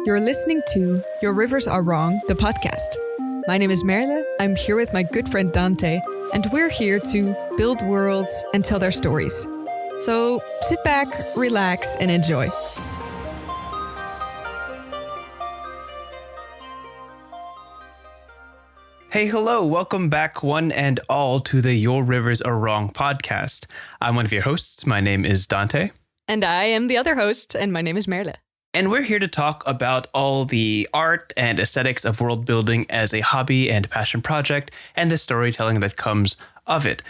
You're listening to Your Rivers Are Wrong, the podcast. My name is Merle. I'm here with my good friend Dante, and we're here to build worlds and tell their stories. So sit back, relax, and enjoy. Hey, hello. Welcome back, one and all, to the Your Rivers Are Wrong podcast. I'm one of your hosts. My name is Dante. And I am the other host, and my name is Merle. And we're here to talk about all the art and aesthetics of world building as a hobby and passion project and the storytelling that comes of it.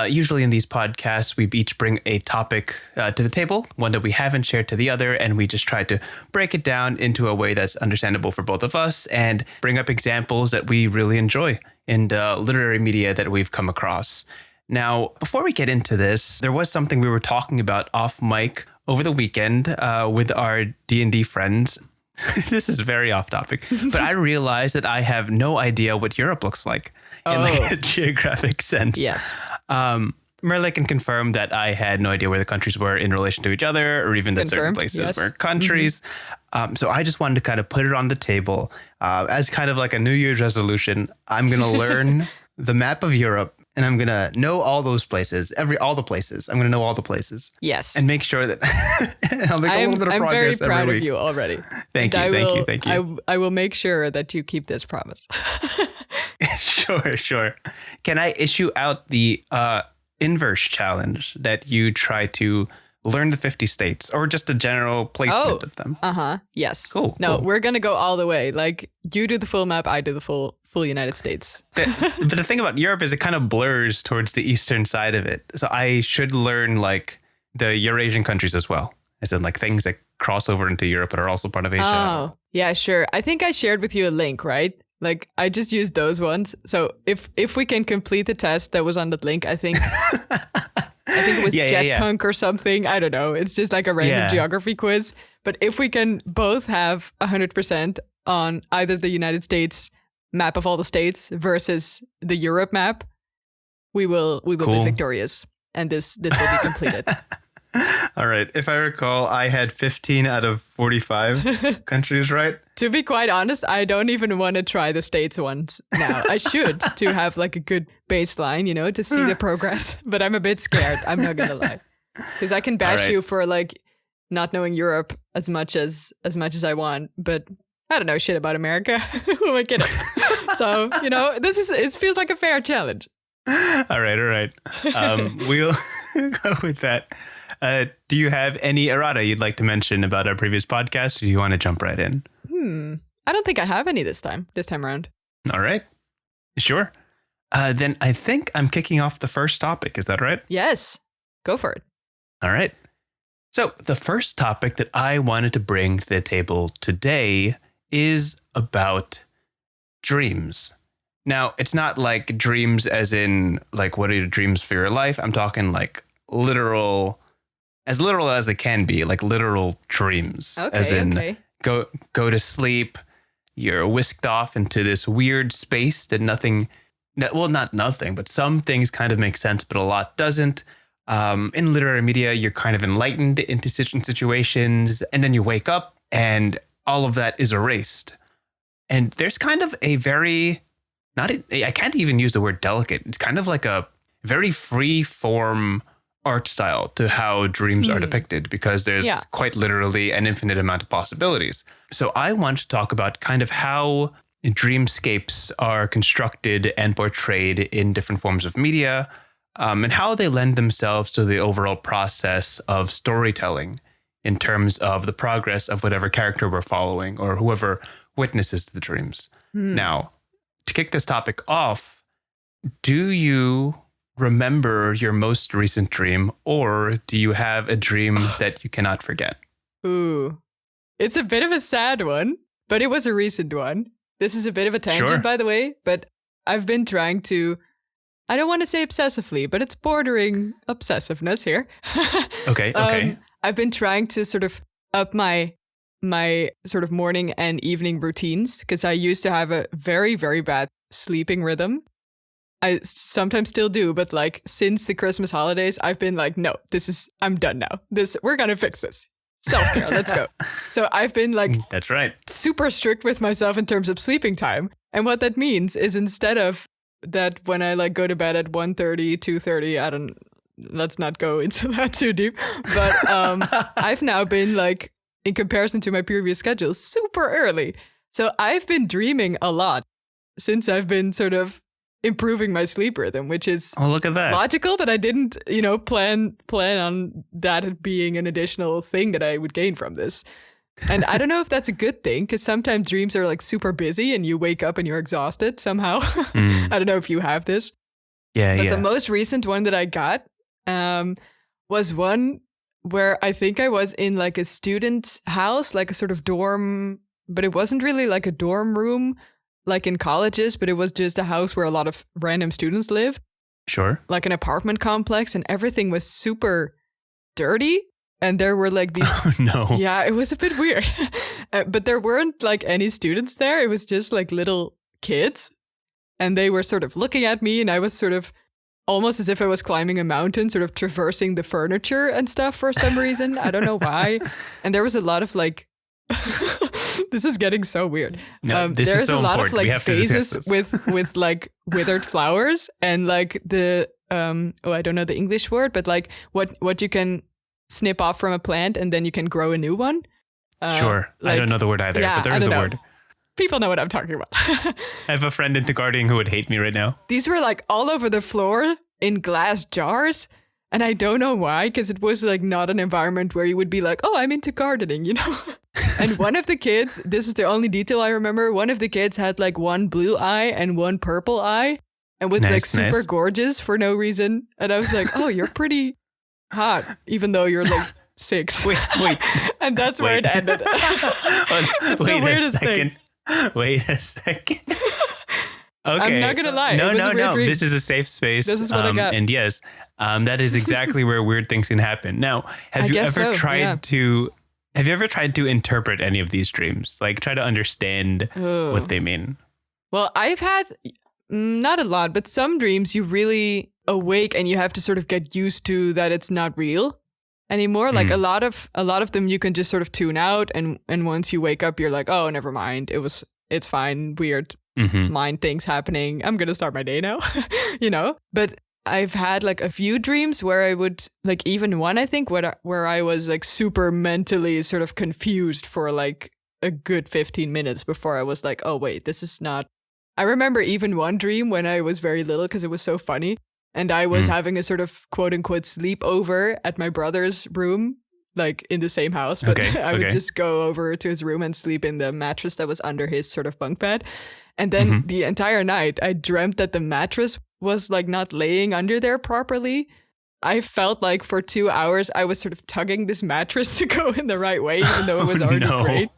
Usually in these podcasts, we each bring a topic to the table, one that we haven't shared to the other, and we just try to break it down into a way that's understandable for both of us and bring up examples that we really enjoy in the literary media that we've come across. Now, before we get into this, there was something we were talking about off mic over the weekend with our D&D friends. This is very off topic, but I realized that I have no idea what Europe looks like in like a geographic sense. Yes. Merle can confirm that I had no idea where the countries were in relation to each other, or even that certain places were countries. So I just wanted to kind of put it on the table as kind of like a New Year's resolution. I'm going to learn the map of Europe. And I'm going to know all those places, all the places. I'm going to know all the places. Yes. And make sure that I'll make a little bit of progress every week. I'm very proud of you already. Thank you. I will make sure that you keep this promise. Sure. Can I issue out the inverse challenge that you try to learn the 50 states or just a general placement of them? Yes. Cool. No, we're going to go all the way. Like you do the full map, I do the full United States. But the thing about Europe is it kind of blurs towards the eastern side of it. So I should learn like the Eurasian countries as well. As in like things that cross over into Europe but are also part of Asia. Oh, yeah, sure. I think I shared with you a link, right? Like I just used those ones. So if we can complete the test that was on that link, I think it was Jetpunk or something. I don't know. It's just like a random geography quiz. But if we can both have 100% on either the United States map of all the states versus the Europe map, we will be victorious. And this will be completed. All right. If I recall, I had 15 out of 45 countries, right? To be quite honest, I don't even want to try the States ones now. I should to have like a good baseline, to see the progress. But I'm a bit scared. I'm not going to lie. Because I can bash you for like not knowing Europe as much as I want. But I don't know shit about America. Who am I kidding? So, it feels like a fair challenge. All right. We'll go with that. Do you have any errata you'd like to mention about our previous podcast, or do you want to jump right in? I don't think I have any this time around. All right. Sure. Then I think I'm kicking off the first topic. Is that right? Yes. Go for it. All right. So the first topic that I wanted to bring to the table today is about dreams. Now, it's not like dreams as in like, what are your dreams for your life? I'm talking like literal as they can be, like literal dreams. Okay, as in go to sleep, you're whisked off into this weird space that not nothing, but some things kind of make sense, but a lot doesn't. In literary media, you're kind of enlightened into certain situations, and then you wake up and all of that is erased. And there's kind of a very, I can't even use the word delicate. It's kind of like a very free form art style to how dreams are depicted, because there's quite literally an infinite amount of possibilities. So I want to talk about kind of how dreamscapes are constructed and portrayed in different forms of media, and how they lend themselves to the overall process of storytelling in terms of the progress of whatever character we're following or whoever witnesses the dreams. Now, to kick this topic off, do you remember your most recent dream, or do you have a dream that you cannot forget? Ooh, it's a bit of a sad one, but it was a recent one. This is a bit of a tangent, by the way, but I've been trying to, I don't want to say obsessively, but it's bordering obsessiveness here. Okay. I've been trying to sort of up my sort of morning and evening routines, because I used to have a very, very bad sleeping rhythm. I sometimes still do, but like since the Christmas holidays, I've been like, no, I'm done now. We're going to fix this. Self-care, let's go. So I've been like, that's right, super strict with myself in terms of sleeping time. And what that means is instead of that when I like go to bed at 1:30, 2:30, let's not go into that too deep. But I've now been like, in comparison to my previous schedule, super early. So I've been dreaming a lot since I've been sort of improving my sleep rhythm, which is look at that. Logical, but I didn't, plan on that being an additional thing that I would gain from this. And I don't know if that's a good thing, because sometimes dreams are like super busy and you wake up and you're exhausted somehow. I don't know if you have this. But the most recent one that I got was one where I think I was in like a student's house, like a sort of dorm, but it wasn't really like a dorm room like in colleges, but it was just a house where a lot of random students live. Sure. Like an apartment complex, and everything was super dirty. And there were like these... Oh, no. Yeah, it was a bit weird. But there weren't like any students there. It was just like little kids. And they were sort of looking at me, and I was sort of almost as if I was climbing a mountain, sort of traversing the furniture and stuff for some reason. I don't know why. And there was a lot of like... This is getting so weird. No, there's so a lot important. of like phases with like withered flowers and like the I don't know the English word, but like what you can snip off from a plant and then you can grow a new one. Sure. Like, I don't know the word either, but there is a word. People know what I'm talking about. I have a friend into gardening who would hate me right now. These were like all over the floor in glass jars. And I don't know why, because it was like not an environment where you would be like, oh, I'm into gardening, And one of the kids, this is the only detail I remember, one of the kids had like one blue eye and one purple eye and was like super gorgeous for no reason. And I was like, oh, you're pretty hot, even though you're like 6. Wait. And that's where it ended. It's the weirdest thing. Wait a second. Okay. I'm not going to lie. No. This is a safe space. This is what I got. And yes, that is exactly where weird things can happen. Now, have you ever tried to interpret any of these dreams? Like try to understand what they mean? Well, I've had not a lot, but some dreams you really awake and you have to sort of get used to that it's not real anymore. Like a lot of them you can just sort of tune out, and once you wake up you're like, oh, never mind. It's fine. Weird. Mind things happening. I'm gonna start my day now, But I've had like a few dreams where I would like, even one I think where I was like super mentally sort of confused for like a good 15 minutes before I was like, oh wait, this is not. I remember even one dream when I was very little because it was so funny, and I was having a sort of quote unquote sleepover at my brother's room, like in the same house, but I would just go over to his room and sleep in the mattress that was under his sort of bunk bed. And then the entire night I dreamt that the mattress was like not laying under there properly. I felt like for 2 hours I was sort of tugging this mattress to go in the right way, even though it was already great.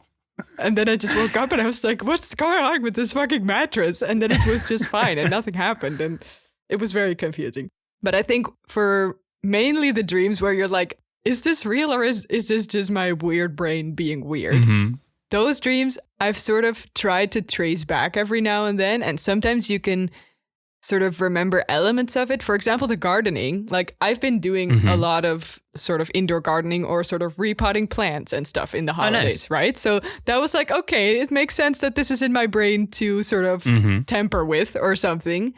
And then I just woke up and I was like, what's going on with this fucking mattress? And then it was just fine and nothing happened. And it was very confusing. But I think for mainly the dreams where you're like, is this real or is this just my weird brain being weird? Those dreams I've sort of tried to trace back every now and then. And sometimes you can sort of remember elements of it. For example, the gardening. Like I've been doing a lot of sort of indoor gardening or sort of repotting plants and stuff in the holidays, right? So that was like, okay, it makes sense that this is in my brain to sort of temper with or something.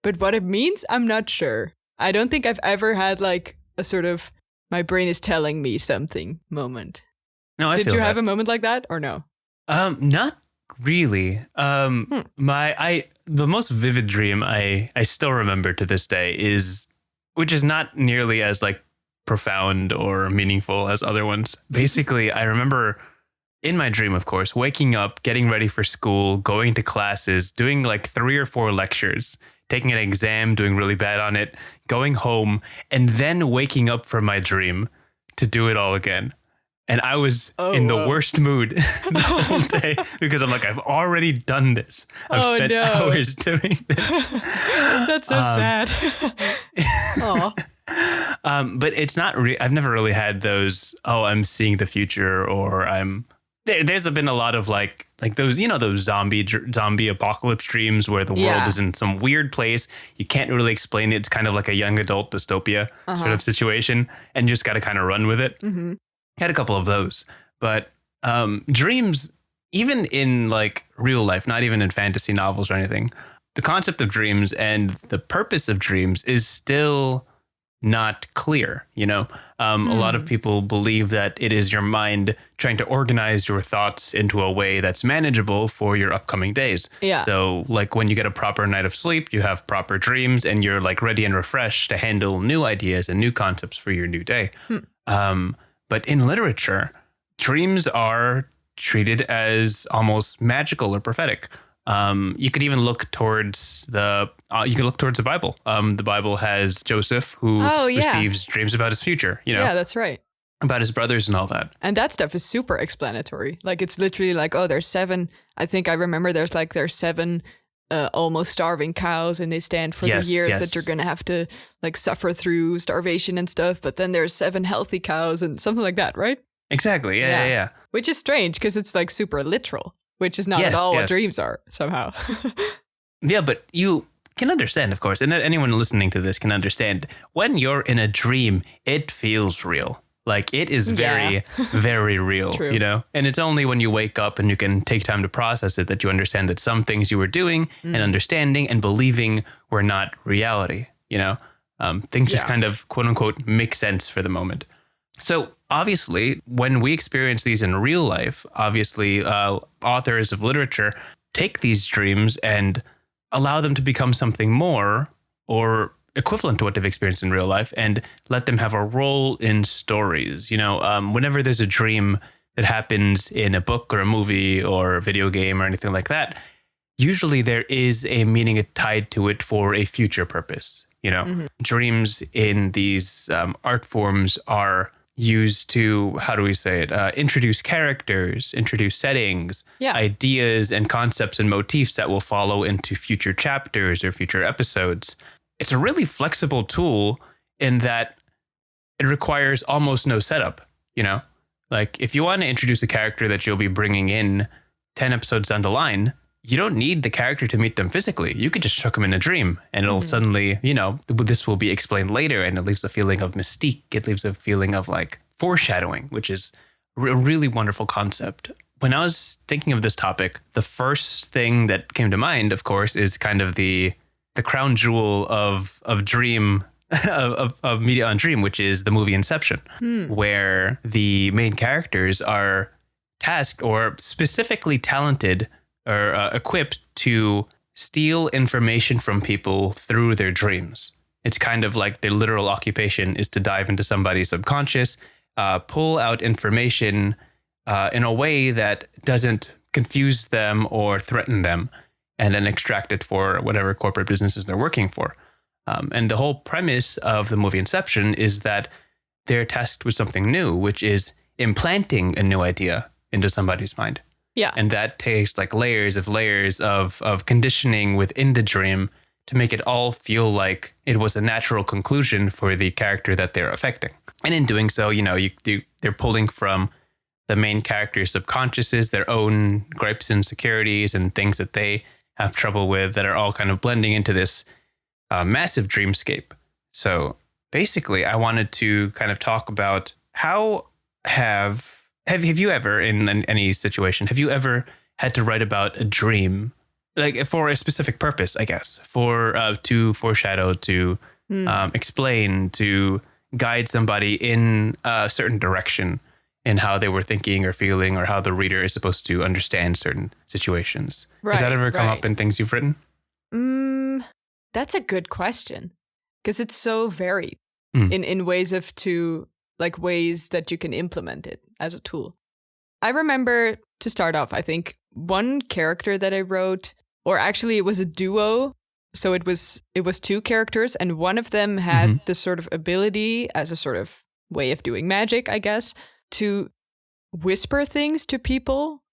But what it means, I'm not sure. I don't think I've ever had like a sort of my brain is telling me something moment. No, I Did you have a moment like that or no? Not really. The most vivid dream I still remember to this day which is not nearly as like profound or meaningful as other ones. Basically, I remember in my dream, of course, waking up, getting ready for school, going to classes, doing like 3 or 4 lectures, taking an exam, doing really bad on it, going home, and then waking up from my dream to do it all again. And I was in the worst mood the whole day because I'm like, I've already done this. I've spent hours doing this. That's so sad. But it's not. I've never really had those. Oh, I'm seeing the future, or I'm. There's been a lot of like those, those zombie apocalypse dreams where the world is in some weird place. You can't really explain it. It's kind of like a young adult dystopia sort of situation, and you just got to kind of run with it. Had a couple of those, but dreams, even in like real life, not even in fantasy novels or anything, the concept of dreams and the purpose of dreams is still not clear. A lot of people believe that it is your mind trying to organize your thoughts into a way that's manageable for your upcoming days. Yeah. So like when you get a proper night of sleep, you have proper dreams and you're like ready and refreshed to handle new ideas and new concepts for your new day. But in literature, dreams are treated as almost magical or prophetic. You could even look towards the Bible. The Bible has Joseph who receives dreams about his future, Yeah, that's right. About his brothers and all that. And that stuff is super explanatory. Like it's literally like, there's 7. I think I remember there's 7 almost starving cows, and they stand for the years that you're going to have to like suffer through starvation and stuff. But then there's 7 healthy cows and something like that, right? Exactly. Yeah. Which is strange because it's like super literal. Which is not at all what dreams are, somehow. Yeah, but you can understand, of course, and anyone listening to this can understand, when you're in a dream, it feels real. Like, it is very, very real, True. And it's only when you wake up and you can take time to process it that you understand that some things you were doing and understanding and believing were not reality, Things just kind of, quote unquote, make sense for the moment. So obviously, when we experience these in real life, obviously, authors of literature take these dreams and allow them to become something more or equivalent to what they've experienced in real life and let them have a role in stories. Whenever there's a dream that happens in a book or a movie or a video game or anything like that, usually there is a meaning tied to it for a future purpose. Dreams in these art forms are used to, how do we say it, introduce characters, introduce settings, ideas and concepts and motifs that will follow into future chapters or future episodes. It's a really flexible tool in that it requires almost no setup, Like if you want to introduce a character that you'll be bringing in 10 episodes down the line, you don't need the character to meet them physically. You could just chuck them in a dream and it'll suddenly, this will be explained later, and it leaves a feeling of mystique. It leaves a feeling of like foreshadowing, which is a really wonderful concept. When I was thinking of this topic, the first thing that came to mind, of course, is kind of the crown jewel of dream, of media on dream, which is the movie Inception, where the main characters are tasked or specifically talented or equipped to steal information from people through their dreams. It's kind of like their literal occupation is to dive into somebody's subconscious, pull out information in a way that doesn't confuse them or threaten them, and then extract it for whatever corporate businesses they're working for. And the whole premise of the movie Inception is that they're tasked with something new, which is implanting a new idea into somebody's mind. Yeah. And that takes like layers of conditioning within the dream to make it all feel like it was a natural conclusion for the character that they're affecting. And in doing so, they're pulling from the main character's subconsciouses, their own gripes and insecurities and things that they have trouble with that are all kind of blending into this massive dreamscape. So basically, I wanted to kind of talk about how have you ever, in any situation, have you ever had to write about a dream, like for a specific purpose, I guess, to foreshadow, to explain, to guide somebody in a certain direction in how they were thinking or feeling, or how the reader is supposed to understand certain situations? Has that ever come up in things you've written? That's a good question, because it's so varied in ways ways that you can implement it as a tool. I remember, to start off, I think one character that I wrote, or actually it was a duo. So it was 2 characters, and one of them had this sort of ability, as a sort of way of doing magic, I guess, to whisper things to people.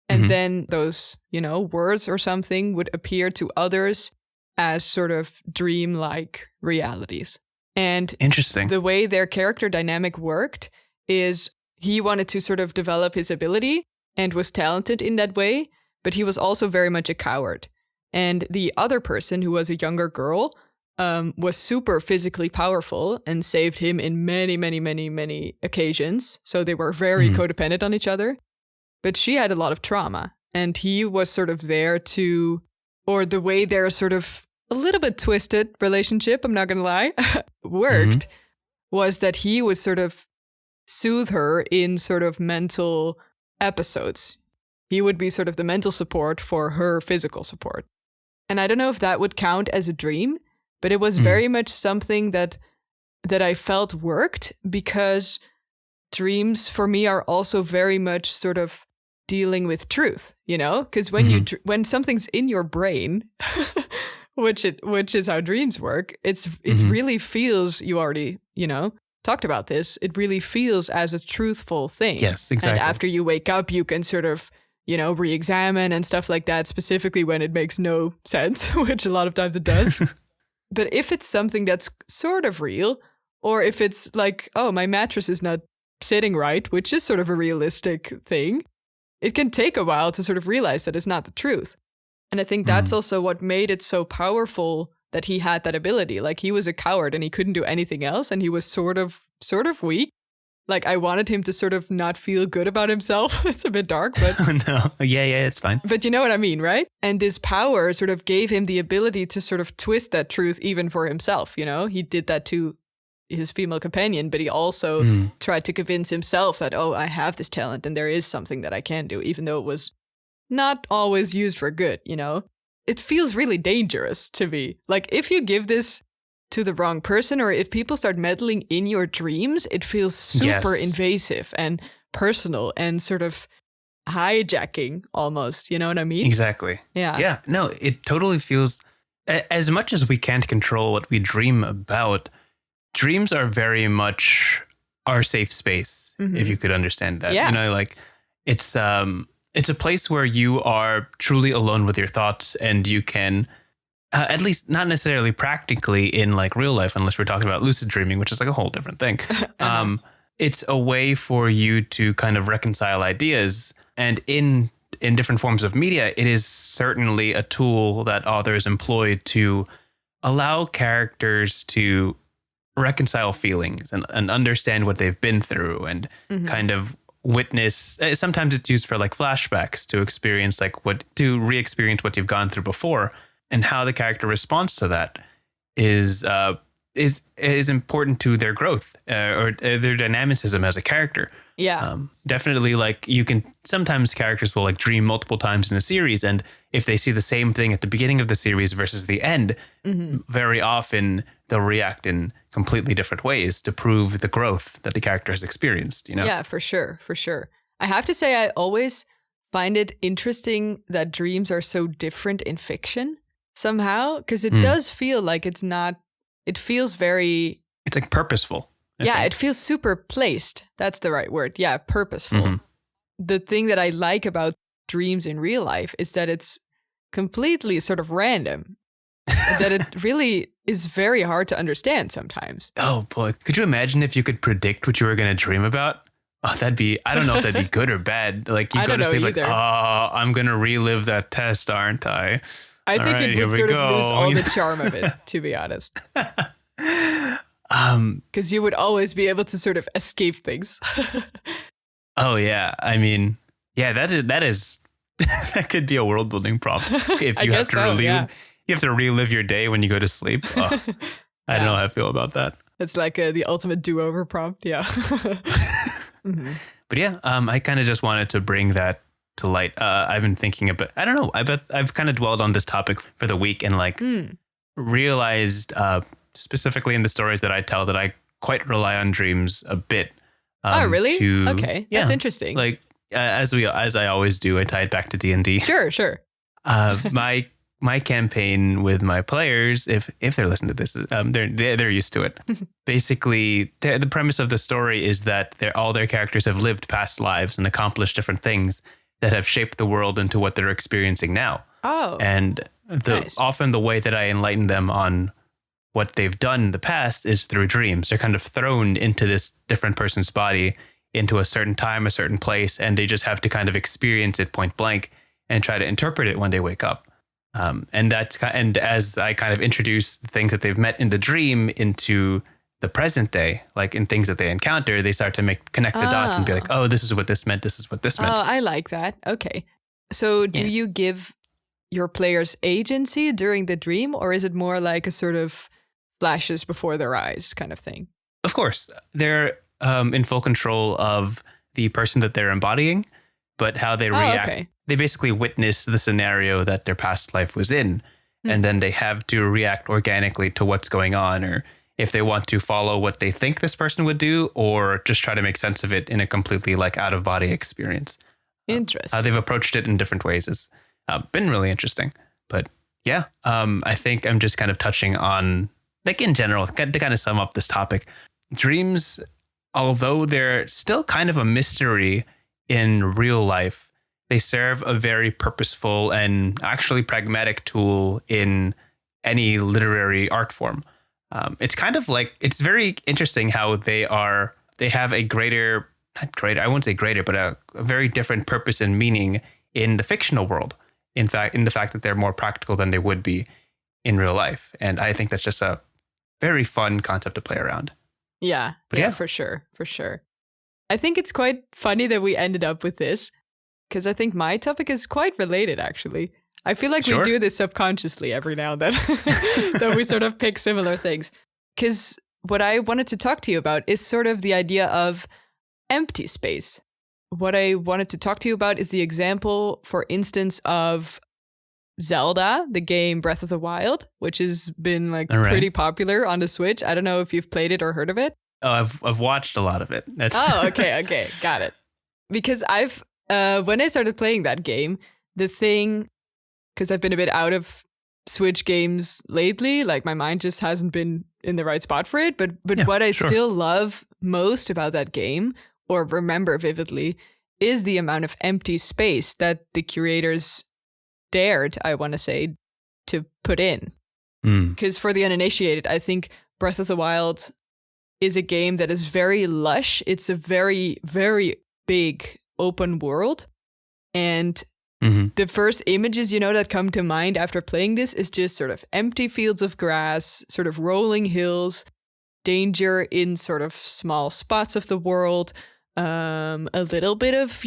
And then those, words or something would appear to others as sort of dream-like realities. And interesting. The way their character dynamic worked is he wanted to sort of develop his ability and was talented in that way, but he was also very much a coward. And the other person, who was a younger girl, was super physically powerful and saved him in many, many, many, many occasions. So they were very codependent on each other. But she had a lot of trauma, and he was sort of there to, or the way their sort of a little bit twisted relationship, I'm not going to lie, worked, was that he would sort of soothe her in sort of mental episodes. He would be sort of the mental support for her physical support. And I don't know if that would count as a dream, but it was very much something that I felt worked, because dreams for me are also very much sort of dealing with truth, you know? Because when when something's in your brain, which is how dreams work, it really feels, you already, you know, talked about this, it really feels as a truthful thing. Yes, exactly. And after you wake up, you can sort of, you know, re-examine and stuff like that, specifically when it makes no sense, which a lot of times it does. But if it's something that's sort of real, or if it's like, oh, my mattress is not sitting right, which is sort of a realistic thing, it can take a while to sort of realize that it's not the truth. And I think that's also what made it so powerful, that he had that ability. Like, he was a coward and he couldn't do anything else, and he was sort of weak. Like, I wanted him to sort of not feel good about himself. It's a bit dark, but... Oh, no. Yeah, it's fine. But you know what I mean, right? And this power sort of gave him the ability to sort of twist that truth even for himself, you know? He did that to his female companion, but he also tried to convince himself that, oh, I have this talent and there is something that I can do, even though it was not always used for good, you know? It feels really dangerous to me. Like, if you give this to the wrong person, or if people start meddling in your dreams, it feels super invasive and personal and sort of hijacking almost, you know what I mean? Exactly. Yeah. No, it totally feels, as much as we can't control what we dream about, dreams are very much our safe space, if you could understand that. Yeah. You know, like, it's a place where you are truly alone with your thoughts, and you can, at least not necessarily practically in like real life, unless we're talking about lucid dreaming, which is like a whole different thing. It's a way for you to kind of reconcile ideas, and in different forms of media, it is certainly a tool that authors employ to allow characters to reconcile feelings and understand what they've been through, and kind of witness. Sometimes it's used for like flashbacks to experience to re-experience what you've gone through before, and how the character responds to that is important to their growth or their dynamicism as a character. Yeah. Definitely, like, you can, sometimes characters will like dream multiple times in a series, and if they see the same thing at the beginning of the series versus the end, very often they'll react in completely different ways to prove the growth that the character has experienced, you know? Yeah, for sure. I have to say, I always find it interesting that dreams are so different in fiction somehow, because it does feel like it's feels very... It's like purposeful. I think. It feels super placed. That's the right word. Yeah, purposeful. The thing that I like about dreams in real life is that it's completely sort of random. That it really is very hard to understand sometimes. Oh boy, could you imagine if you could predict what you were going to dream about? Oh, I don't know if that'd be good or bad. Like, you go to sleep like, oh, I'm going to relive that test, aren't I? I think it would sort of lose all the charm of it, to be honest. Because you would always be able to sort of escape things. Oh yeah, I mean, yeah, that is that could be a world building problem if you have to relive. Yeah. You have to relive your day when you go to sleep. Oh, I don't know how I feel about that. It's like the ultimate do-over prompt. Yeah. But yeah, I kind of just wanted to bring that to light. I've been thinking about, I don't know, I've kind of dwelled on this topic for the week, and like realized specifically in the stories that I tell that I quite rely on dreams a bit. Oh, really? Okay. That's interesting. Like, as I always do, I tie it back to D&D. Sure. My campaign with my players, if they're listening to this, they're used to it. Basically, the premise of the story is that all their characters have lived past lives and accomplished different things that have shaped the world into what they're experiencing now. Oh, and nice. Often the way that I enlighten them on what they've done in the past is through dreams. They're kind of thrown into this different person's body, into a certain time, a certain place, and they just have to kind of experience it point blank and try to interpret it when they wake up. And as I kind of introduce the things that they've met in the dream into the present day, like in things that they encounter, they start to connect the dots and be like, oh, this is what this meant. This is what this meant. Oh, I like that. Okay. So do you give your players agency during the dream, or is it more like a sort of flashes before their eyes kind of thing? Of course, they're in full control of the person that they're embodying, but how they react. Okay. They basically witness the scenario that their past life was in, and then they have to react organically to what's going on, or if they want to follow what they think this person would do, or just try to make sense of it in a completely like out of body experience. Interesting. How they've approached it in different ways has been really interesting. But yeah, I think I'm just kind of touching on, like in general, to kind of sum up this topic. Dreams, although they're still kind of a mystery in real life, they serve a very purposeful and actually pragmatic tool in any literary art form. It's kind of like, it's very interesting how they have a greater, not greater, I won't say greater, but a very different purpose and meaning in the fictional world. In fact, in the fact that they're more practical than they would be in real life. And I think that's just a very fun concept to play around. Yeah, for sure. I think it's quite funny that we ended up with this, because I think my topic is quite related, actually. I feel like we do this subconsciously every now and then, that we sort of pick similar things. Because what I wanted to talk to you about is sort of the idea of empty space. What I wanted to talk to you about is the example, for instance, of Zelda, the game Breath of the Wild, which has been like pretty popular on the Switch. I don't know if you've played it or heard of it. Oh, I've watched a lot of it. Okay, got it. Because when I started playing that game, the thing, because I've been a bit out of Switch games lately, like my mind just hasn't been in the right spot for it. But what I still love most about that game, or remember vividly, is the amount of empty space that the curators dared, I want to say, to put in. Because for the uninitiated, I think Breath of the Wild is a game that is very lush. It's a very, very big open world. And the first images, that come to mind after playing this is just sort of empty fields of grass, sort of rolling hills, danger in sort of small spots of the world, a little bit of,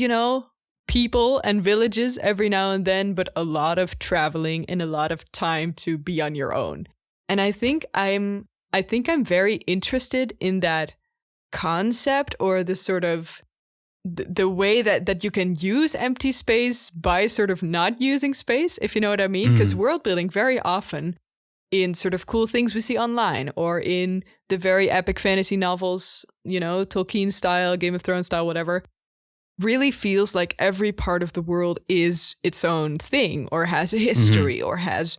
people and villages every now and then, but a lot of traveling and a lot of time to be on your own. And I think I'm very interested in that concept, or the sort of the way that you can use empty space by sort of not using space, if you know what I mean. Because world building very often in sort of cool things we see online, or in the very epic fantasy novels, Tolkien style, Game of Thrones style, whatever, really feels like every part of the world is its own thing, or has a history, or has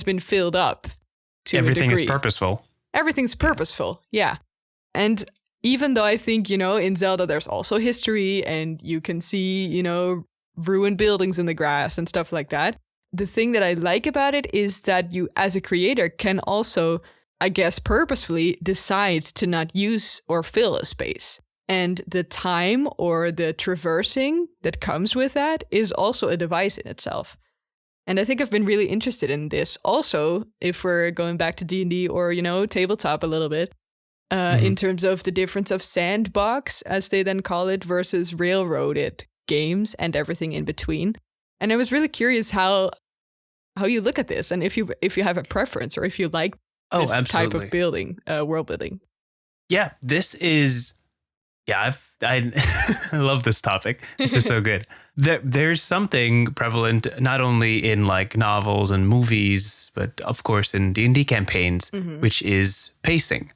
been filled up to everything a degree. Is purposeful. Everything's purposeful, yeah. And even though I think, in Zelda there's also history, and you can see, ruined buildings in the grass and stuff like that, the thing that I like about it is that you, as a creator, can also, I guess, purposefully decide to not use or fill a space. And the time or the traversing that comes with that is also a device in itself. And I think I've been really interested in this also, if we're going back to D&D or, tabletop a little bit, in terms of the difference of sandbox, as they then call it, versus railroaded games and everything in between. And I was really curious how you look at this, and if you have a preference, or if you like this type of building, world building. Yeah, this is... Yeah, I love this topic. This is so good. There's something prevalent not only in like novels and movies, but of course in D&D campaigns, which is pacing.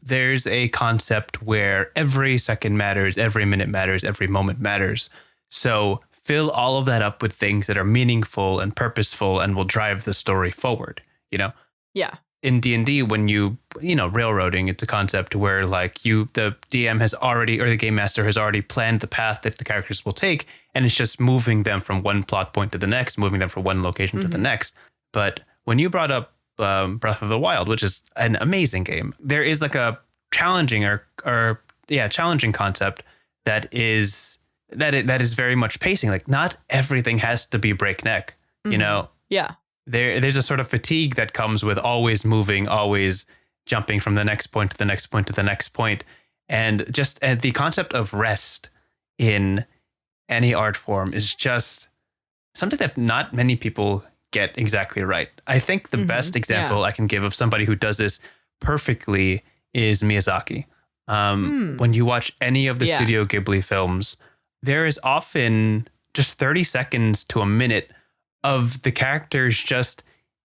There's a concept where every second matters, every minute matters, every moment matters. So fill all of that up with things that are meaningful and purposeful and will drive the story forward, Yeah. In D&D, when railroading, it's a concept where like the DM has already, or the game master has already planned the path that the characters will take, and it's just moving them from one plot point to the next, moving them from one location to the next. But when you brought up Breath of the Wild, which is an amazing game, there is like a challenging challenging concept that is very much pacing. Like not everything has to be breakneck. Yeah. There's a sort of fatigue that comes with always moving, always jumping from the next point to the next point to the next point. And just the concept of rest in any art form is just something that not many people get exactly right. I think the best example I can give of somebody who does this perfectly is Miyazaki. When you watch any of the Studio Ghibli films, there is often just 30 seconds to a minute of the characters just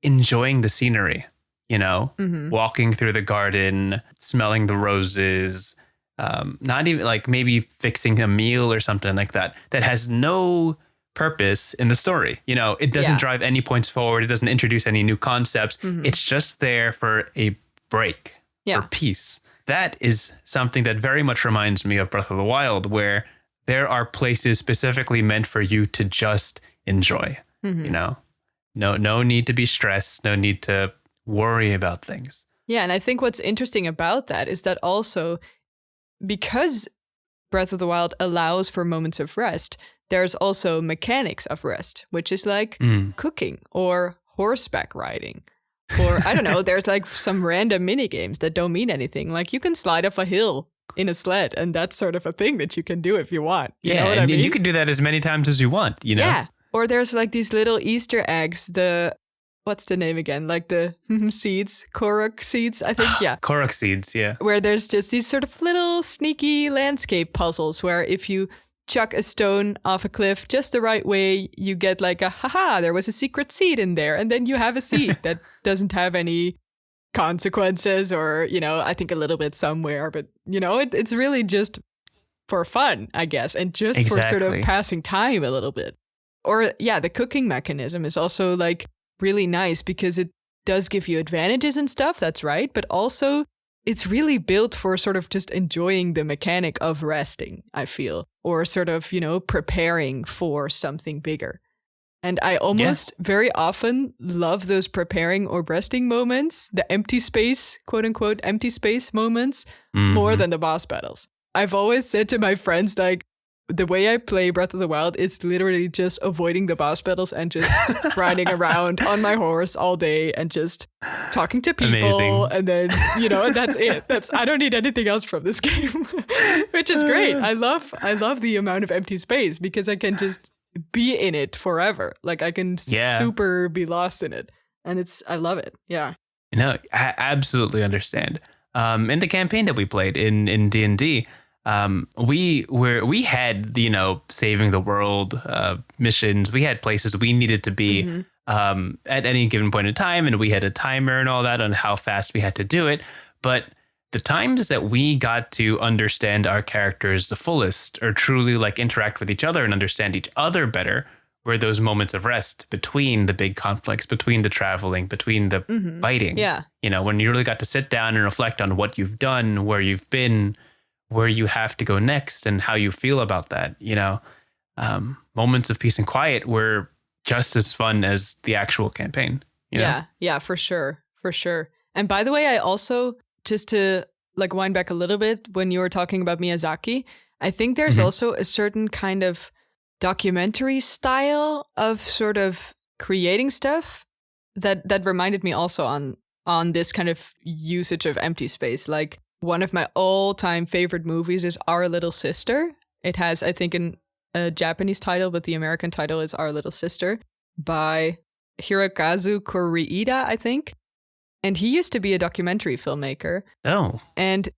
enjoying the scenery, you know, walking through the garden, smelling the roses, not even like maybe fixing a meal or something like that, that has no purpose in the story. You know, it doesn't drive any points forward. It doesn't introduce any new concepts. It's just there for a break, for peace. That is something that very much reminds me of Breath of the Wild, where there are places specifically meant for you to just enjoy. You know, no need to be stressed, no need to worry about things. Yeah, and I think what's interesting about that is that also because Breath of the Wild allows for moments of rest, there's also mechanics of rest, which is like cooking or horseback riding. Or I don't know, there's like some random mini games that don't mean anything. Like you can slide off a hill in a sled, and that's sort of a thing that you can do if you want. You know what I mean? You can do that as many times as you want, you know? Yeah. Or there's like these little Easter eggs, what's the name again? Like the seeds, Korok seeds, I think. Yeah. Korok seeds, yeah. Where there's just these sort of little sneaky landscape puzzles where if you chuck a stone off a cliff just the right way, you get like there was a secret seed in there. And then you have a seed that doesn't have any consequences or, you know, I think a little bit somewhere. But, you know, it's really just for fun, I guess. And just for sort of passing time a little bit. Or, the cooking mechanism is also like really nice because it does give you advantages and stuff. That's right. But also it's really built for sort of just enjoying the mechanic of resting, I feel, or sort of, you know, preparing for something bigger. And I almost very often love those preparing or resting moments, the empty space, quote unquote, empty space moments, more than the boss battles. I've always said to my friends, like, the way I play Breath of the Wild is literally just avoiding the boss battles and just riding around on my horse all day and just talking to people. Amazing. And then, you know, and that's it. I don't need anything else from this game, which is great. I love the amount of empty space because I can just be in it forever. Like I can super be lost in it. And I love it. Yeah. No, I absolutely understand. In the campaign that we played in D&D, we had, you know, saving the world missions. We had places we needed to be at any given point in time, and we had a timer and all that on how fast we had to do it. But the times that we got to understand our characters the fullest, or truly like interact with each other and understand each other better, were those moments of rest between the big conflicts, between the traveling, between the fighting. Yeah, you know, when you really got to sit down and reflect on what you've done, where you've been, where you have to go next, and how you feel about that. You know, moments of peace and quiet were just as fun as the actual campaign. You know? Yeah, for sure. And by the way, I also, just to like wind back a little bit, when you were talking about Miyazaki, I think there's also a certain kind of documentary style of sort of creating stuff that reminded me also on this kind of usage of empty space. Like, one of my all-time favorite movies is Our Little Sister. It has, I think, a Japanese title, but the American title is Our Little Sister by Hirokazu Koreeda, I think. And he used to be a documentary filmmaker. Oh. And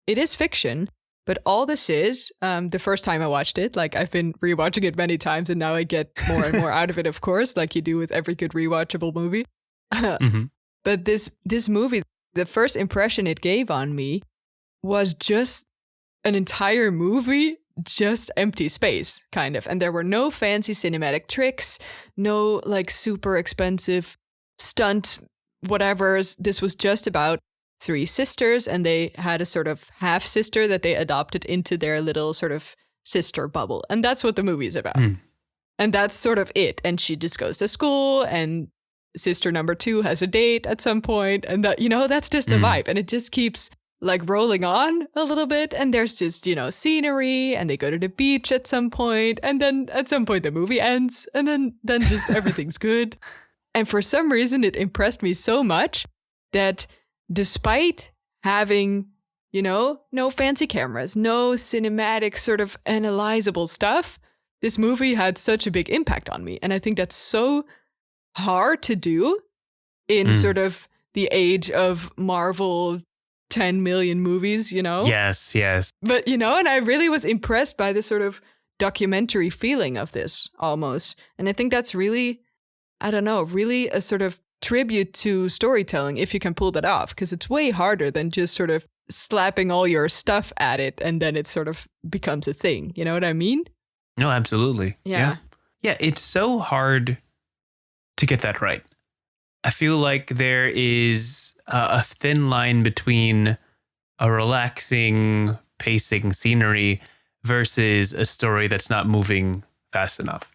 it is fiction, but all this is, the first time I watched it, like I've been rewatching it many times and now I get more and more out of it, of course, like you do with every good rewatchable movie. But this movie, the first impression it gave on me was just an entire movie, just empty space, kind of. And there were no fancy cinematic tricks, no like super expensive stunt whatevers. This was just about three sisters, and they had a sort of half sister that they adopted into their little sort of sister bubble. And that's what the movie is about. And that's sort of it. And she just goes to school, and sister number 2 has a date at some point, and that, you know, that's just a vibe, and it just keeps like rolling on a little bit, and there's just, you know, scenery, and they go to the beach at some point, and then at some point the movie ends, and then just everything's good. And for some reason, it impressed me so much that despite having, no fancy cameras, no cinematic sort of analyzable stuff, this movie had such a big impact on me. And I think that's so hard to do in sort of the age of Marvel 10 million movies, Yes. But, and I really was impressed by the sort of documentary feeling of this almost. And I think that's really, I don't know, really a sort of tribute to storytelling if you can pull that off, because it's way harder than just sort of slapping all your stuff at it and then it sort of becomes a thing. You know what I mean? No, absolutely. Yeah. Yeah, it's so hard to get that right. I feel like there is a thin line between a relaxing, pacing scenery versus a story that's not moving fast enough,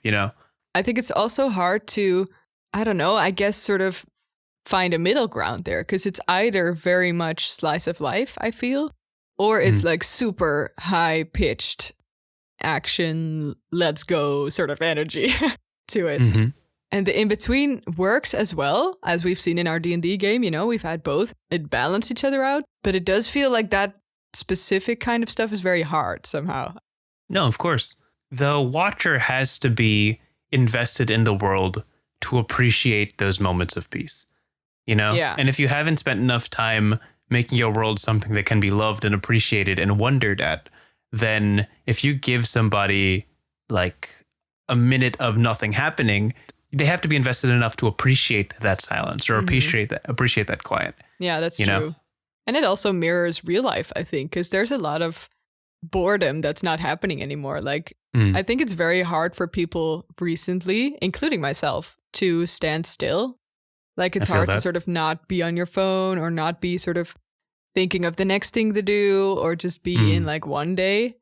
I think it's also hard to, I don't know, I guess sort of find a middle ground there, because it's either very much slice of life, I feel, or it's like super high pitched action, let's go sort of energy to it. Mm-hmm. And the in-between works as well, as we've seen in our D&D game, we've had both. It balanced each other out, but it does feel like that specific kind of stuff is very hard somehow. No, of course. The watcher has to be invested in the world to appreciate those moments of peace, Yeah. And if you haven't spent enough time making your world something that can be loved and appreciated and wondered at, then if you give somebody like a minute of nothing happening, they have to be invested enough to appreciate that silence or appreciate that quiet. Yeah, that's true. And it also mirrors real life, I think, because there's a lot of boredom that's not happening anymore. Like, I think it's very hard for people recently, including myself, to stand still. Like, it's hard to sort of not be on your phone or not be sort of thinking of the next thing to do or just be in like one day.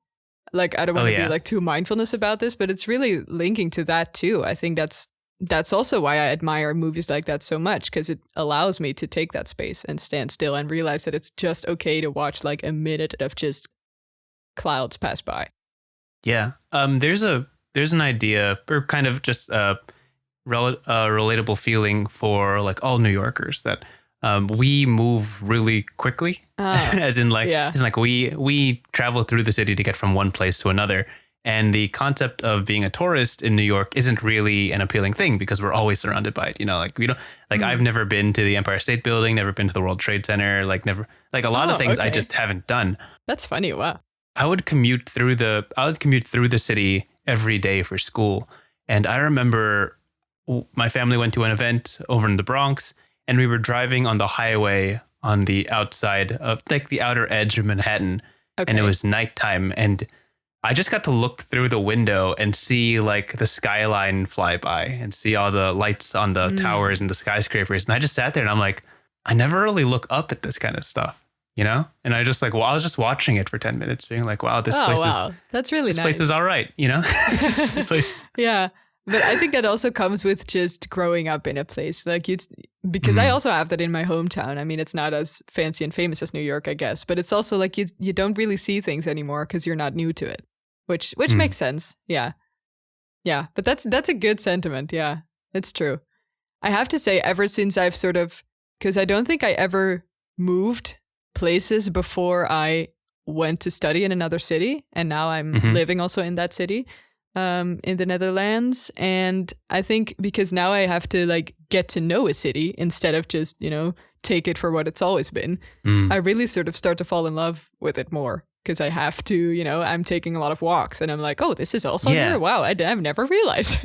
Like, I don't want to be like too mindfulness about this, but it's really linking to that too. I think that's also why I admire movies like that so much, because it allows me to take that space and stand still and realize that it's just okay to watch like a minute of just clouds pass by. Yeah. There's an idea, or kind of just a relatable feeling for like all New Yorkers, that we move really quickly, as in like we travel through the city to get from one place to another. And the concept of being a tourist in New York isn't really an appealing thing because we're always surrounded by it. Like we don't, like I've never been to the Empire State Building, never been to the World Trade Center, like never, like a lot of things I just haven't done. That's funny. Wow. I would commute through the city every day for school. And I remember my family went to an event over in the Bronx, and we were driving on the highway on the outside of like the outer edge of Manhattan. Okay. And it was nighttime, and I just got to look through the window and see like the skyline fly by and see all the lights on the towers and the skyscrapers. And I just sat there and I'm like, I never really look up at this kind of stuff, And I just like, well, I was just watching it for 10 minutes being like, wow, this that's really this nice. place is all right. This place. Yeah. But I think that also comes with just growing up in a place like because I also have that in my hometown. I mean, it's not as fancy and famous as New York, I guess, but it's also like you don't really see things anymore because you're not new to it. Which makes sense. Yeah. Yeah. But that's a good sentiment. Yeah, it's true. I have to say, ever since I've sort of, because I don't think I ever moved places before I went to study in another city. And now I'm living also in that city, in the Netherlands. And I think because now I have to like get to know a city instead of just, take it for what it's always been. I really sort of start to fall in love with it more. Because I have to, I'm taking a lot of walks and I'm like, oh, this is also here. Wow, I've never realized,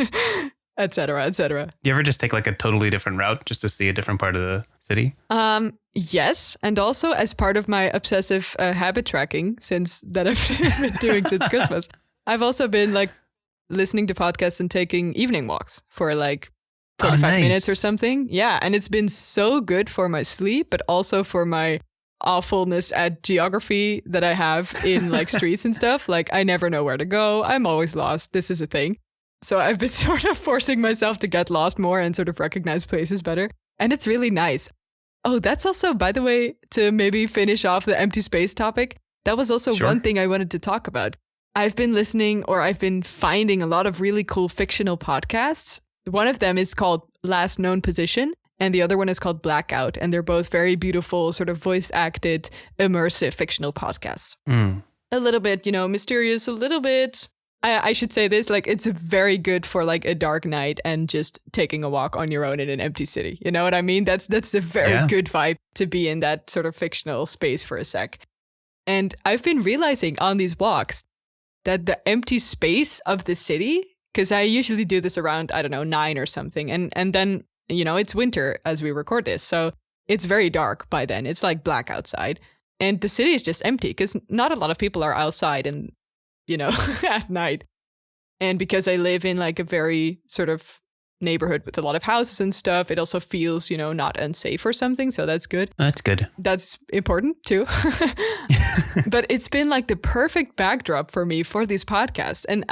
et cetera, et cetera. You ever just take like a totally different route just to see a different part of the city? Yes. And also as part of my obsessive habit tracking that I've been doing since Christmas, I've also been like listening to podcasts and taking evening walks for like 45 minutes or something. Yeah. And it's been so good for my sleep, but also for my awfulness at geography that I have in like streets and stuff. Like I never know where to go. I'm always lost. This is a thing. So I've been sort of forcing myself to get lost more and sort of recognize places better. And it's really nice. Oh, that's also, by the way, to maybe finish off the empty space topic. That was also one thing I wanted to talk about. I've been finding a lot of really cool fictional podcasts. One of them is called Last Known Position, and the other one is called Blackout. And they're both very beautiful, sort of voice acted, immersive fictional podcasts. A little bit, mysterious, a little bit. I should say this, like, it's very good for like a dark night and just taking a walk on your own in an empty city. You know what I mean? That's the very good vibe to be in that sort of fictional space for a sec. And I've been realizing on these walks that the empty space of the city, because I usually do this around, 9 or something. And then, it's winter as we record this. So it's very dark by then. It's like black outside. And the city is just empty because not a lot of people are outside and, at night. And because I live in like a very sort of neighborhood with a lot of houses and stuff, it also feels, not unsafe or something. So that's good. That's good. That's important too. But it's been like the perfect backdrop for me for these podcasts. And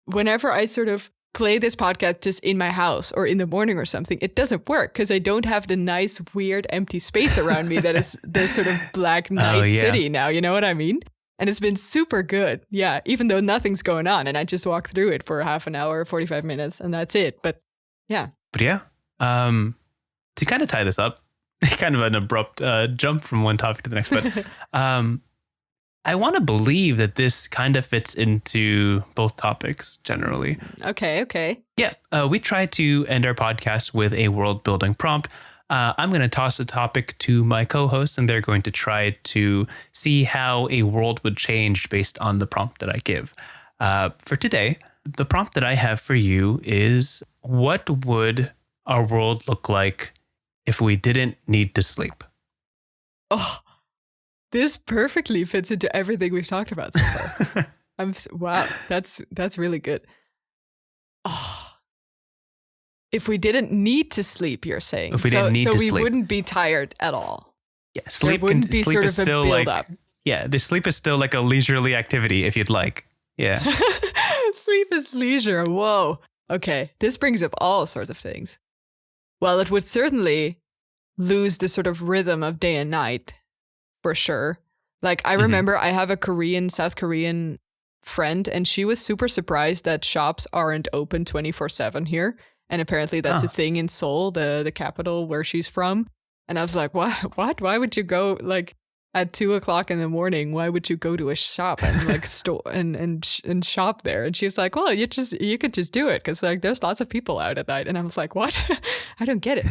whenever I sort of play this podcast just in my house or in the morning or something, it doesn't work because I don't have the nice, weird, empty space around me that is the sort of black night city now. You know what I mean? And it's been super good. Yeah, even though nothing's going on and I just walk through it for half an hour, 45 minutes, and that's it. But yeah. To kind of tie this up, kind of an abrupt jump from one topic to the next, but I want to believe that this kind of fits into both topics generally. Okay. Yeah, we try to end our podcast with a world building prompt. I'm going to toss a topic to my co-hosts, and they're going to try to see how a world would change based on the prompt that I give. For today, the prompt that I have for you is, what would our world look like if we didn't need to sleep? Oh, this perfectly fits into everything we've talked about so far. Wow, that's really good. Oh. If we didn't need to sleep, you're saying. If we didn't need to sleep. So we wouldn't be tired at all. Yeah, sleep there wouldn't be sort of a build-up. Yeah, the sleep is still like a leisurely activity if you'd like. Yeah. Sleep is leisure. Whoa. Okay, this brings up all sorts of things. Well, it would certainly lose the sort of rhythm of day and night, for sure. Like, I remember I have a South Korean friend, and she was super surprised that shops aren't open 24/7 here. And apparently that's a thing in Seoul, the capital where she's from. And I was like, what? Why would you go like at 2:00 in the morning? Why would you go to a shop and like store and shop there? And she was like, well, you could just do it because like there's lots of people out at night. And I was like, what? I don't get it.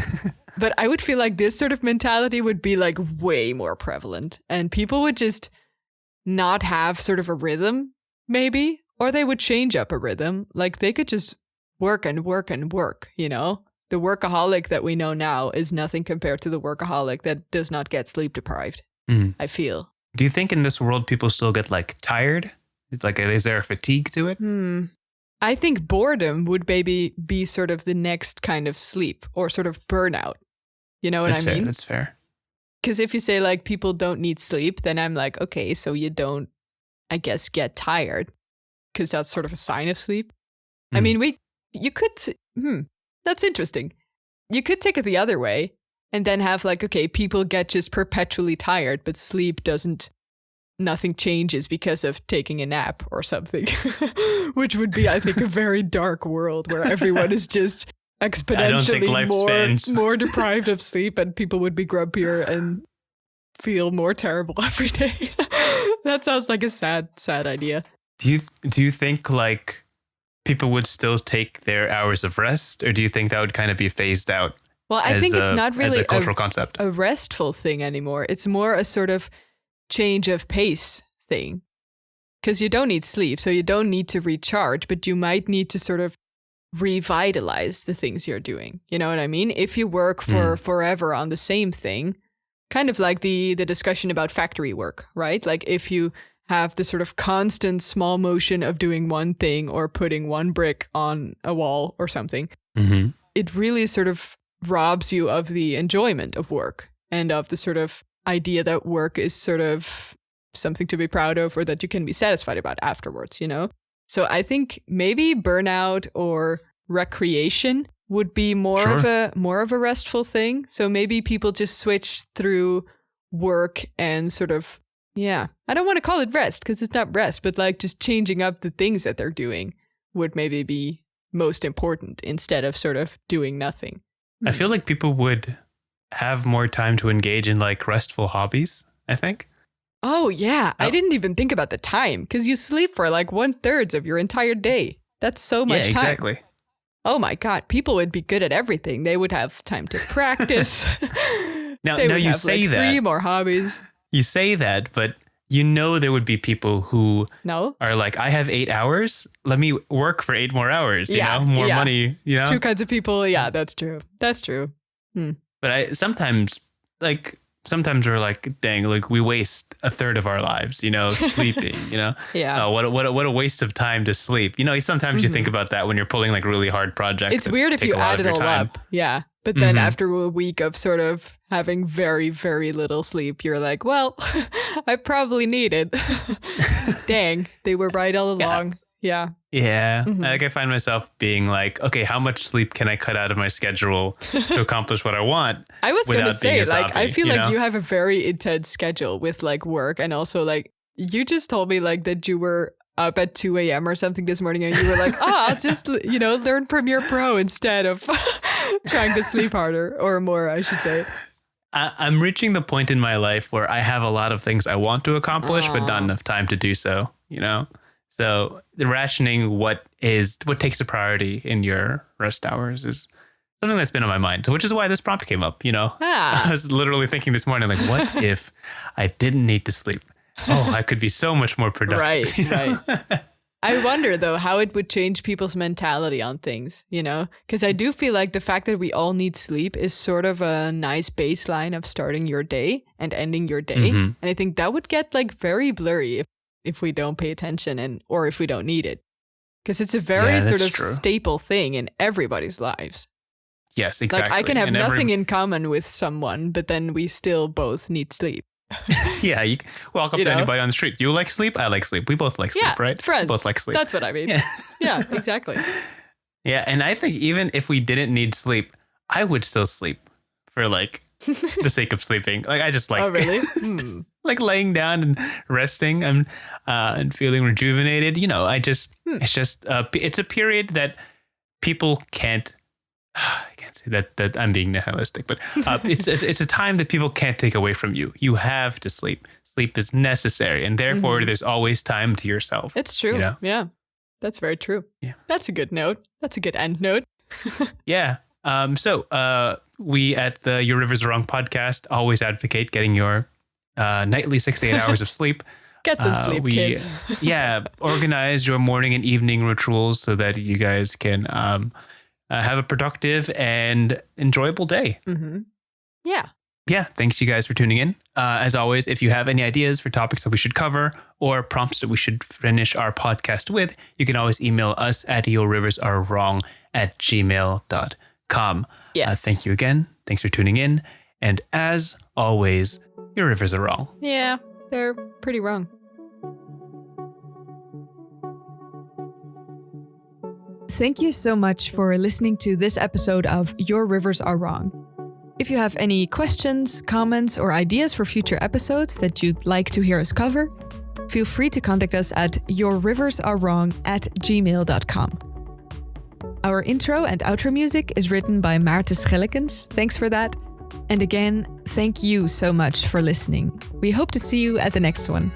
But I would feel like this sort of mentality would be like way more prevalent, and people would just not have sort of a rhythm, maybe, or they would change up a rhythm. Like they could just work and work and work, The workaholic that we know now is nothing compared to the workaholic that does not get sleep deprived, I feel. Do you think in this world people still get like tired? Like, is there a fatigue to it? I think boredom would maybe be sort of the next kind of sleep or sort of burnout. You know what I mean? That's fair. Because if you say like people don't need sleep, then I'm like, okay, so you don't, I guess, get tired because that's sort of a sign of sleep. I mean, you could, that's interesting. You could take it the other way and then have like, okay, people get just perpetually tired, but sleep nothing changes because of taking a nap or something, which would be, I think, a very dark world where everyone is just exponentially more deprived of sleep, and people would be grumpier and feel more terrible every day. That sounds like a sad idea. Do you think like people would still take their hours of rest, or do you think that would kind of be phased out? Well, I think it's not really a cultural concept, a restful thing anymore. It's more a sort of change of pace thing, because you don't need sleep, so you don't need to recharge, but you might need to sort of revitalize the things you're doing. You know what I mean? If you work for forever on the same thing, kind of like the discussion about factory work, right? Like if you have the sort of constant small motion of doing one thing or putting one brick on a wall or something, it really sort of robs you of the enjoyment of work and of the sort of idea that work is sort of something to be proud of or that you can be satisfied about afterwards, So I think maybe burnout or recreation would be more of a restful thing. So maybe people just switch through work and sort of, I don't want to call it rest because it's not rest, but like just changing up the things that they're doing would maybe be most important instead of sort of doing nothing. I feel like people would have more time to engage in like restful hobbies, I think. Oh, yeah. I didn't even think about the time because you sleep for like 1/3 of your entire day. That's so much time. Exactly. Oh my God. People would be good at everything. They would have time to practice. Now they would you have say like that. 3 more hobbies. You say that, but you know there would be people who No? are like, I have 8 hours. Let me work for 8 more hours, you know? More money, you know? 2 kinds of people. Yeah, that's true. That's true. But sometimes we're like, dang, like we waste 1/3 of our lives, you know, sleeping, you know? Yeah. What a waste of time to sleep. You know, sometimes you think about that when you're pulling like really hard projects. It's weird if you add it all up. Yeah. But then after a week of sort of having very, very little sleep, you're like, well, I probably need it. Dang, they were right all along. Yeah. Yeah. Like I find myself being like, okay, how much sleep can I cut out of my schedule to accomplish what I want? I was going to say, like, I feel like know? you have a very intense schedule with like work. And also like, you just told me like that you were up at 2 a.m. or something this morning and you were like, I'll just, learn Premiere Pro instead of trying to sleep harder or more, I should say. I'm reaching the point in my life where I have a lot of things I want to accomplish, but not enough time to do so, you know? So the rationing what takes a priority in your rest hours is something that's been on my mind, which is why this prompt came up, you know? I was literally thinking this morning, like, what if I didn't need to sleep? Oh, I could be so much more productive. Right. I wonder, though, how it would change people's mentality on things, you know? Because I do feel like the fact that we all need sleep is sort of a nice baseline of starting your day and ending your day. And I think that would get like very blurry if we don't pay attention or if we don't need it. Because it's a very sort of staple thing in everybody's lives. Yes, exactly. Like I can have nothing in common with someone, but then we still both need sleep. Yeah, you walk up to anybody on the street. You like sleep? I like sleep. We both like sleep, right? Friends. We both like sleep. That's what I mean. Yeah, exactly. Yeah, and I think even if we didn't need sleep, I would still sleep for like the sake of sleeping. Like I just like, oh really? like laying down and resting and feeling rejuvenated. You know, it's just it's a period that people can't. I can't say that I'm being nihilistic, but it's a time that people can't take away from you. You have to sleep. Sleep is necessary, and therefore there's always time to yourself. It's true. You know? Yeah, that's very true. Yeah, that's a good note. That's a good end note. Yeah. So we at the Your Rivers Are Wrong podcast always advocate getting your nightly 6 to 8 hours of sleep. Get some sleep, kids. Organize your morning and evening rituals so that you guys can have a productive and enjoyable day. Yeah. Thanks you guys for tuning in. As always, if you have any ideas for topics that we should cover or prompts that we should finish our podcast with, you can always email us at yourriversarewrong@gmail.com. Yes. Thank you again. Thanks for tuning in. And as always, your rivers are wrong. Yeah, they're pretty wrong. Thank you so much for listening to this episode of Your Rivers Are Wrong. If you have any questions, comments, or ideas for future episodes that you'd like to hear us cover, feel free to contact us at yourriversarewrong@gmail.com. Our intro and outro music is written by Maarten Schellekens. Thanks for that. And again, thank you so much for listening. We hope to see you at the next one.